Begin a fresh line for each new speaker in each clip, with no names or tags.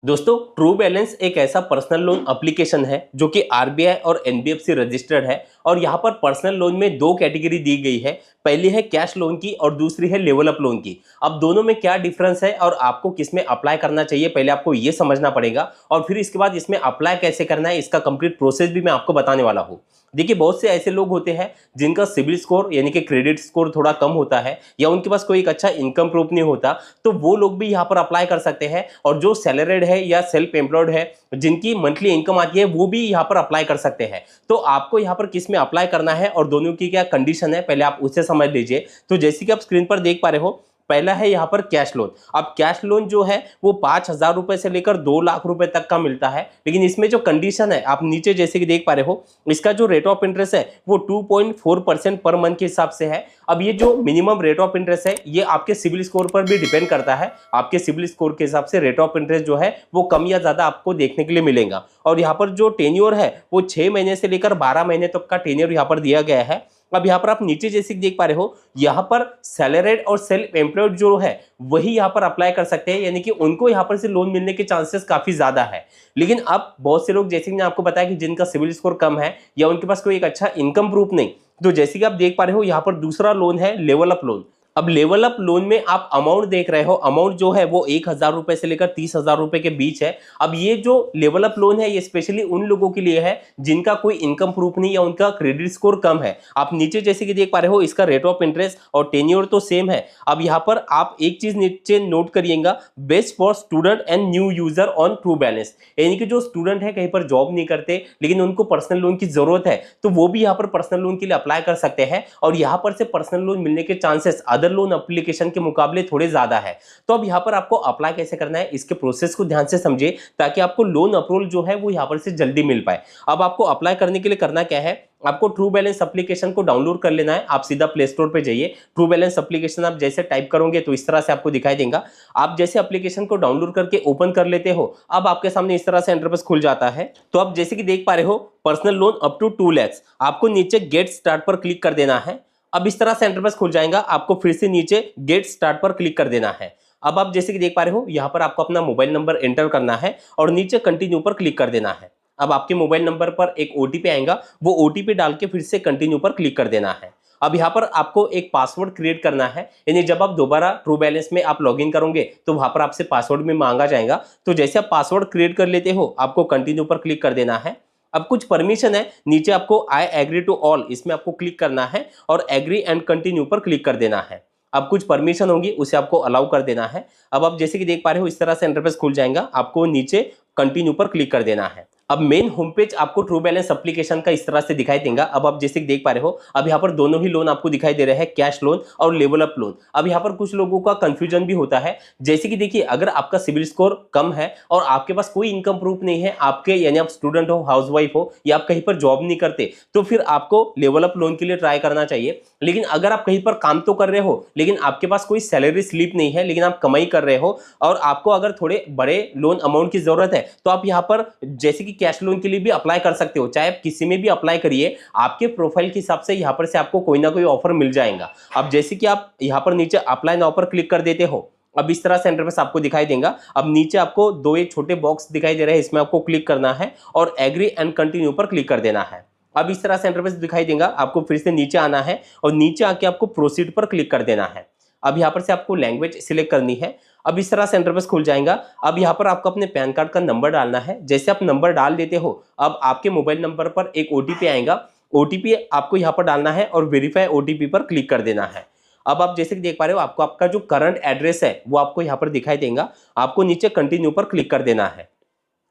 दोस्तों, true balance एक ऐसा पर्सनल लोन एप्लीकेशन है जो कि आरबीआई और एनबीएफसी रजिस्टर्ड है। और यहाँ पर पर्सनल लोन में दो कैटेगरी दी गई है। पहली है कैश लोन की और दूसरी है लेवल अप लोन की। अब दोनों में क्या डिफरेंस है और आपको किस में अप्लाई करना चाहिए, पहले आपको ये समझना पड़ेगा और फिर इसके बाद इसमें अप्लाई कैसे करना है, इसका कंप्लीट प्रोसेस भी मैं आपको बताने वाला हूँ। देखिए, बहुत से ऐसे लोग होते हैं जिनका सिबिल स्कोर यानी कि क्रेडिट स्कोर थोड़ा कम होता है या उनके पास कोई एक अच्छा इनकम प्रूफ नहीं होता, तो वो लोग भी यहाँ पर अप्लाई कर सकते हैं। और जो सैलरीड है या सेल्फ एम्प्लॉयड है, जिनकी मंथली इनकम आती है, वो भी यहाँ पर अप्लाई कर सकते हैं। तो आपको यहाँ पर किस में अप्लाई करना है और दोनों की क्या कंडीशन है, पहले आप उसे समझ लीजिए। तो जैसे कि आप स्क्रीन पर देख पा रहे हो, पहला है यहाँ पर कैश लोन। अब कैश लोन जो है वो 5,000 रुपए से लेकर 2 लाख रुपए तक का मिलता है। लेकिन इसमें जो कंडीशन है, आप नीचे जैसे कि देख पा रहे हो, इसका जो रेट ऑफ इंटरेस्ट है वो 2.4% पर मंथ के हिसाब से है। अब ये जो मिनिमम रेट ऑफ इंटरेस्ट है, ये आपके सिविल स्कोर पर भी डिपेंड करता है। आपके सिविल स्कोर के हिसाब से रेट ऑफ इंटरेस्ट जो है वो कम या ज्यादा आपको देखने के लिए मिलेगा। और यहाँ पर जो टेन्योर है वो 6 महीने से लेकर 12 महीने तक का टेन्योर यहाँ पर दिया गया है। अब यहाँ पर आप नीचे जैसे देख पा रहे हो, यहाँ पर सैलरीड और सेल्फ एम्प्लॉयड जो है वही यहाँ पर अप्लाई कर सकते हैं, यानी कि उनको यहाँ पर से लोन मिलने के चांसेस काफी ज्यादा है। लेकिन अब बहुत से लोग, जैसे कि मैंने आपको बताया, कि जिनका सिविल स्कोर कम है या उनके पास कोई एक अच्छा इनकम प्रूफ नहीं, तो जैसे कि आप देख पा रहे हो, यहाँ पर दूसरा लोन है लेवल अप लोन। अब लेवल अप लोन में आप अमाउंट देख रहे हो, अमाउंट जो है वो 1,000 रुपए से लेकर 30,000 रुपए के बीच है। अब ये जो लेवल अप लोन है, ये स्पेशली उन लोगों के लिए है जिनका कोई इनकम प्रूफ नहीं या उनका क्रेडिट स्कोर कम है। आप नीचे जैसे कि देख पा रहे हो, इसका रेट ऑफ इंटरेस्ट और टेन्योर तो सेम है। अब यहाँ पर आप एक चीज नीचे नोट करिएगा, best for student and new user on true balance. यानी कि जो स्टूडेंट है, कहीं पर जॉब नहीं करते लेकिन उनको पर्सनल लोन की जरूरत है, तो वो भी यहाँ पर पर्सनल लोन के लिए अप्लाई कर सकते हैं। और यहाँ पर से पर्सनल लोन मिलने के चांसेस अदर लोन एप्लीकेशन के मुकाबले थोड़े ज्यादा है। तो अब यहाँ पर आपको अप्लाई कैसे करना है, इसके प्रोसेस को ध्यान से समझिए, ताकि आपको लोन अप्रूवल जो है वो यहाँ पर से जल्दी मिल पाए। अब आपको अप्लाई करने के लिए करना क्या है, आपको ट्रू बैलेंस एप्लीकेशन को डाउनलोड कर लेना है। आप सीधा प्ले स्टोर पे जाइए। ट्रू बैलेंस एप्लीकेशन आप जैसे टाइप करोगे तो इस तरह से आपको दिखाई देगा। आप जैसे एप्लीकेशन को डाउनलोड करके ओपन कर लेते हो, अब आपके सामने इस तरह से इंटरफेस खुल जाता है। तो आप जैसे कि देख पा रहे हो, personal loan up to 2 lakh, आपको नीचे गेट स्टार्ट पर क्लिक कर देना है। अब इस तरह से इंटरफेस खुल जाएगा, आपको फिर से नीचे गेट स्टार्ट पर क्लिक कर देना है। अब आप जैसे कि देख पा रहे हो, यहाँ पर आपको अपना मोबाइल नंबर एंटर करना है और नीचे कंटिन्यू पर क्लिक कर देना है। अब आपके मोबाइल नंबर पर एक ओटीपी आएगा, वो ओटीपी डाल के फिर से कंटिन्यू पर क्लिक कर देना है। अब यहाँ पर आपको एक पासवर्ड क्रिएट करना है, यानी जब आप दोबारा ट्रू बैलेंस में आप लॉगिन करोगे तो वहां पर आपसे पासवर्ड में मांगा जाएगा। तो जैसे आप पासवर्ड क्रिएट कर लेते हो, आपको कंटिन्यू पर क्लिक कर देना है। अब कुछ परमिशन है, नीचे आपको आई एग्री टू ऑल, इसमें आपको क्लिक करना है और एग्री एंड कंटिन्यू पर क्लिक कर देना है। अब कुछ परमिशन होगी, उसे आपको अलाउ कर देना है। अब आप जैसे कि देख पा रहे हो, इस तरह से इंटरफेस खुल जाएगा, आपको नीचे कंटिन्यू पर क्लिक कर देना है। अब मेन होम पेज आपको ट्रू बैलेंस एप्लीकेशन का इस तरह से दिखाई देगा। अब आप जैसे देख पा रहे हो, अब यहाँ पर दोनों ही लोन आपको दिखाई दे रहे हैं, कैश लोन और लेवल अप लोन। अब यहाँ पर कुछ लोगों का कंफ्यूजन भी होता है, जैसे कि देखिए, अगर आपका सिविल स्कोर कम है और आपके पास कोई इनकम प्रूफ नहीं है, आपके यानी आप स्टूडेंट हो, हाउसवाइफ हो या आप कहीं पर जॉब नहीं करते, तो फिर आपको लेवल अप लोन के लिए ट्राई करना चाहिए। लेकिन अगर आप कहीं पर काम तो कर रहे हो, लेकिन आपके पास कोई सैलरी स्लिप नहीं है, लेकिन आप कमाई कर रहे हो और आपको अगर थोड़े बड़े लोन अमाउंट की जरूरत है, तो आप यहाँ पर जैसे कि कैश लोन के लिए भी अप्लाई कर सकते हो। चाहे आप किसी में भी अप्लाई करिए, आपके प्रोफाइल के हिसाब से यहाँ पर से आपको कोई ना कोई ऑफर मिल जाएगा। अब जैसे कि आप यहाँ पर नीचे अप्लाई नाउ पर क्लिक कर देते हो, अब इस तरह से इंटरफेस आपको दिखाई देगा। अब नीचे आपको दो एक छोटे बॉक्स दिखाई दे रहे हैं, इसमें आपको क्लिक करना है और एग्री एंड कंटिन्यू पर क्लिक कर देना है। अब इस तरह से इंटरफेस दिखाई देगा, आपको फिर से नीचे आना है और नीचे आके आपको प्रोसीड पर क्लिक कर देना है। अब यहाँ पर से आपको लैंग्वेज सिलेक्ट करनी है। अब इस तरह से इंटरफेस खुल जाएगा। अब यहाँ पर आपको अपने पैन कार्ड का नंबर डालना है। जैसे आप नंबर डाल देते हो, अब आपके मोबाइल नंबर पर एक ओटीपी आएगा, ओटीपी आपको यहाँ पर डालना है और वेरीफाई ओटीपी पर क्लिक कर देना है। अब आप जैसे कि देख पा रहे हो, आपको आपका जो करंट एड्रेस है वो आपको यहाँ पर दिखाई देगा, आपको नीचे कंटिन्यू पर क्लिक कर देना है।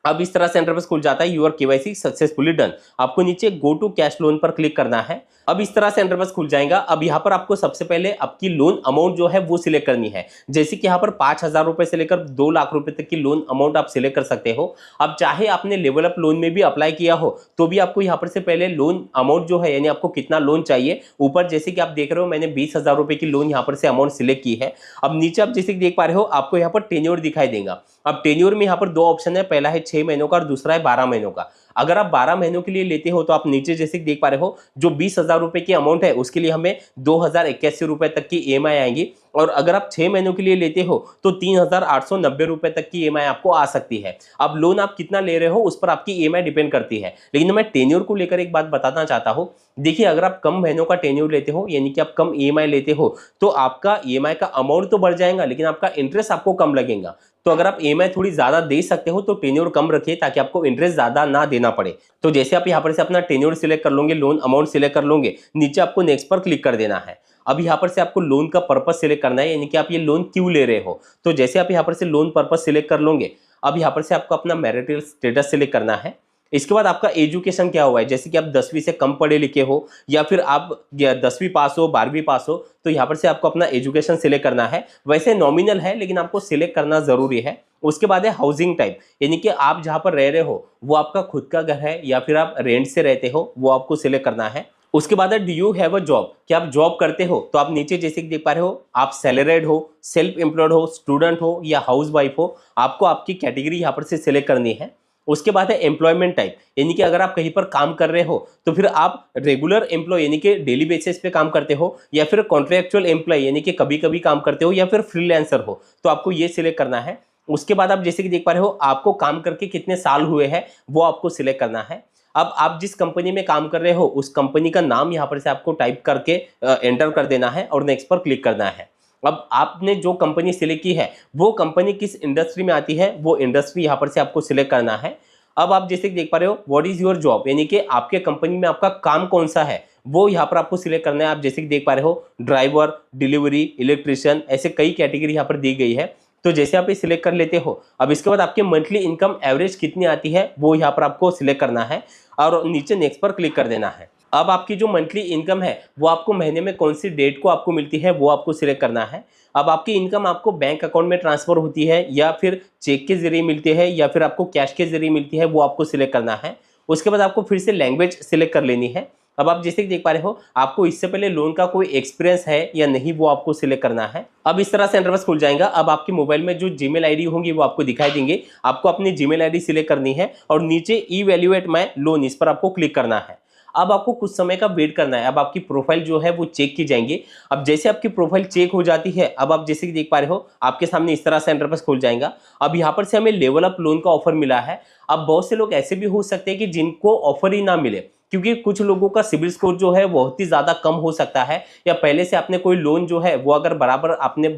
अब इस तरह से इंटरफेस खुल जाता है, यूर केवाईसी सक्सेसफुली डन। आपको नीचे गो टू कैश लोन पर क्लिक करना है। अब इस तरह से इंटरफेस खुल जाएगा। अब यहाँ पर आपको सबसे पहले आपकी लोन अमाउंट जो है वो सिलेक्ट करनी है। जैसे कि यहाँ पर 5,000 रुपए से लेकर 2 लाख रुपए तक की लोन अमाउंट आप सिलेक्ट कर सकते हो। अब चाहे आपने लेवल अप लोन में भी अप्लाई किया हो, तो भी आपको यहाँ पर से पहले लोन अमाउंट जो है, यानी आपको कितना लोन चाहिए, ऊपर जैसे कि आप देख रहे हो, मैंने 20,000 रुपए की लोन यहाँ पर से अमाउंट सिलेक्ट की है। अब नीचे आप जैसे कि देख पा रहे हो, आपको यहाँ पर टेन्योर दिखाई देगा। अब टेन्योर में यहाँ पर दो ऑप्शन है, पहला है 6 महीनों का और दूसरा है 12 महीनों का। अगर आप 12 महीनों के लिए लेते हो तो आप नीचे जैसे देख पा रहे हो जो 20,000 रुपए की अमाउंट है उसके लिए हमें 2,081 रुपए तक की ईएमआई आएंगी। और अगर आप 6 महीनों के लिए लेते हो तो 3,890 रुपए तक की ईएमआई आपको आ सकती है। अब लोन आप कितना ले रहे हो उस पर आपकी ईएमआई डिपेंड करती है। लेकिन मैं टेन्योर को लेकर एक बात बताना चाहता हूं। देखिए, अगर आप कम महीनों का टेन्योर लेते हो यानी कि आप कम ईएमआई लेते हो तो आपका ईएमआई का अमाउंट तो बढ़ जाएगा लेकिन आपका इंटरेस्ट आपको कम लगेगा। तो अगर आप ईएमआई थोड़ी ज्यादा दे सकते हो तो टेन्योर कम रखिए ताकि आपको इंटरेस्ट ज्यादा ना देना पड़े। तो जैसे आप यहाँ पर से अपना टेन्योर सिलेक्ट कर लोगे, लोन अमाउंट सिलेक्ट कर लोगे, नीचे आपको नेक्स्ट पर क्लिक कर देना है। अब यहाँ पर से आपको लोन का पर्पस सिलेक्ट करना है यानी कि आप ये लोन क्यों ले रहे हो। तो जैसे आप यहाँ पर से लोन पर्पस सिलेक्ट कर लोगे, अब यहाँ पर से आपको अपना मैरिटल स्टेटस सिलेक्ट करना है। इसके बाद आपका एजुकेशन क्या हुआ है, जैसे कि आप 10वीं से कम पढ़े लिखे हो या फिर आप 10वीं पास हो, 12वीं पास हो, तो यहाँ पर से आपको अपना एजुकेशन सिलेक्ट करना है। वैसे नॉमिनल है लेकिन आपको सिलेक्ट करना जरूरी है। उसके बाद है हाउसिंग टाइप, यानी कि आप जहाँ पर रह रहे हो वो आपका खुद का घर है या फिर आप रेंट से रहते हो, वो आपको सिलेक्ट करना है। उसके बाद है do you have a job, क्या आप जॉब करते हो। तो आप नीचे जैसे कि देख पा रहे हो आप सैलरीड हो, सेल्फ एम्प्लॉयड हो, स्टूडेंट हो या हाउस वाइफ हो, आपको आपकी कैटेगरी यहाँ पर से सिलेक्ट करनी है। उसके बाद है एम्प्लॉयमेंट टाइप, यानी कि अगर आप कहीं पर काम कर रहे हो तो फिर आप रेगुलर एम्प्लॉय यानी कि डेली बेसिस पे काम करते हो या फिर कॉन्ट्रेक्चुअल एम्प्लॉय यानी कि कभी कभी काम करते हो या फिर फ्रीलांसर हो, तो आपको ये सिलेक्ट करना है। उसके बाद आप जैसे कि देख पा रहे हो आपको काम करके कितने साल हुए हैं वो आपको सिलेक्ट करना है। अब आप जिस कंपनी में काम कर रहे हो उस कंपनी का नाम यहाँ पर से आपको टाइप करके एंटर कर देना है और नेक्स्ट पर क्लिक करना है। अब आपने जो कंपनी सिलेक्ट की है वो कंपनी किस इंडस्ट्री में आती है वो इंडस्ट्री यहाँ पर से आपको सिलेक्ट करना है। अब आप जैसे देख पा रहे हो व्हाट इज योर जॉब, यानी कि आपके कंपनी में आपका काम कौन सा है वो यहाँ पर आपको सिलेक्ट करना है। आप जैसे कि देख पा रहे हो ड्राइवर, डिलीवरी, इलेक्ट्रिशियन, ऐसे कई कैटेगरी यहाँ पर दी गई है। तो जैसे आप ये सिलेक्ट कर लेते हो, अब इसके बाद आपके मंथली इनकम एवरेज कितनी आती है वो यहाँ पर आपको सिलेक्ट करना है और नीचे नेक्स्ट पर क्लिक कर देना है। अब आपकी जो मंथली इनकम है वो आपको महीने में कौन सी डेट को आपको मिलती है वो आपको सिलेक्ट करना है। अब आपकी इनकम आपको बैंक अकाउंट में ट्रांसफर होती है या फिर चेक के जरिए मिलती है या फिर आपको कैश के जरिए मिलती है वो आपको सिलेक्ट करना है। उसके बाद आपको फिर से लैंग्वेज सिलेक्ट कर लेनी है। अब आप जैसे कि देख पा रहे हो आपको इससे पहले लोन का कोई एक्सपीरियंस है या नहीं वो आपको सिलेक्ट करना है। अब इस तरह से इंटरफेस खुल जाएगा। अब आपके मोबाइल में जो जीमेल आईडी होंगी वो आपको दिखाई देंगे। आपको अपनी जीमेल आईडी सिलेक्ट करनी है और नीचे इवैल्यूएट माय लोन इस पर आपको क्लिक करना है। अब आपको कुछ समय का वेट करना है। अब आपकी प्रोफाइल जो है वो चेक की जाएंगी। अब जैसे आपकी प्रोफाइल चेक हो जाती है, अब आप जैसे कि देख पा रहे हो आपके सामने इस तरह से इंटरफेस खुल जाएगा। अब यहाँ पर से हमें लेवल अप लोन का ऑफर मिला है। अब बहुत से लोग ऐसे भी हो सकते हैं कि जिनको ऑफर ही ना मिले, क्योंकि कुछ लोगों का सिबिल स्कोर जो है बहुत ही ज्यादा कम हो सकता है या पहले से आपने कोई लोन जो है वो अगर बराबर आपने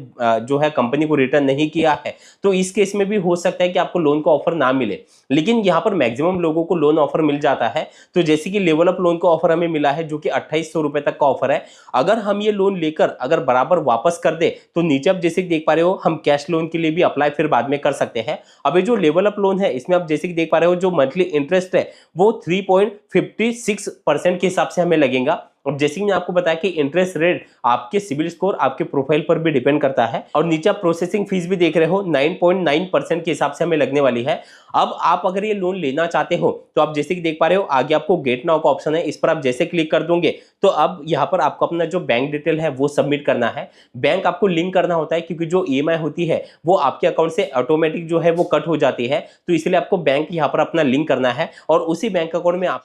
जो है कंपनी को रिटर्न नहीं किया है, तो इस केस में भी हो सकता है कि आपको लोन का ऑफर ना मिले। लेकिन यहाँ पर मैक्सिमम लोगों को लोन ऑफर मिल जाता है। तो जैसे कि लेवल अप लोन का ऑफर हमें मिला है जो कि 2800 रुपए तक का ऑफर है। अगर हम ये लोन लेकर अगर बराबर वापस कर दे तो नीचे आप जैसे कि देख पा रहे हो हम कैश लोन के लिए भी अप्लाई फिर बाद में कर सकते हैं। अब ये जो लेवल अप लोन है इसमें आप जैसे कि देख पा रहे हो जो मंथली इंटरेस्ट है वो 3.56% के हिसाब से हमें लगेगा। और जैसे कि मैंने आपको बताया कि इंटरेस्ट रेट आपके सिबिल स्कोर, आपके प्रोफाइल पर भी डिपेंड करता है। और नीचे आप प्रोसेसिंग फीस भी देख रहे हो 9.9% के हिसाब से हमें लगने वाली है। अब आप अगर ये लोन लेना चाहते हो तो आप जैसे कि देख पा रहे हो आगे आपको गेट नाउ का ऑप्शन है, इस पर आप जैसे क्लिक कर दोगे तो अब यहाँ पर आपको अपना जो बैंक डिटेल है वो सबमिट करना है। बैंक आपको लिंक करना होता है क्योंकि जो ईएमआई होती है वो आपके अकाउंट से ऑटोमेटिक जो है वो कट हो जाती है, तो इसलिए आपको बैंक यहाँ पर अपना लिंक करना है और उसी बैंक अकाउंट में आप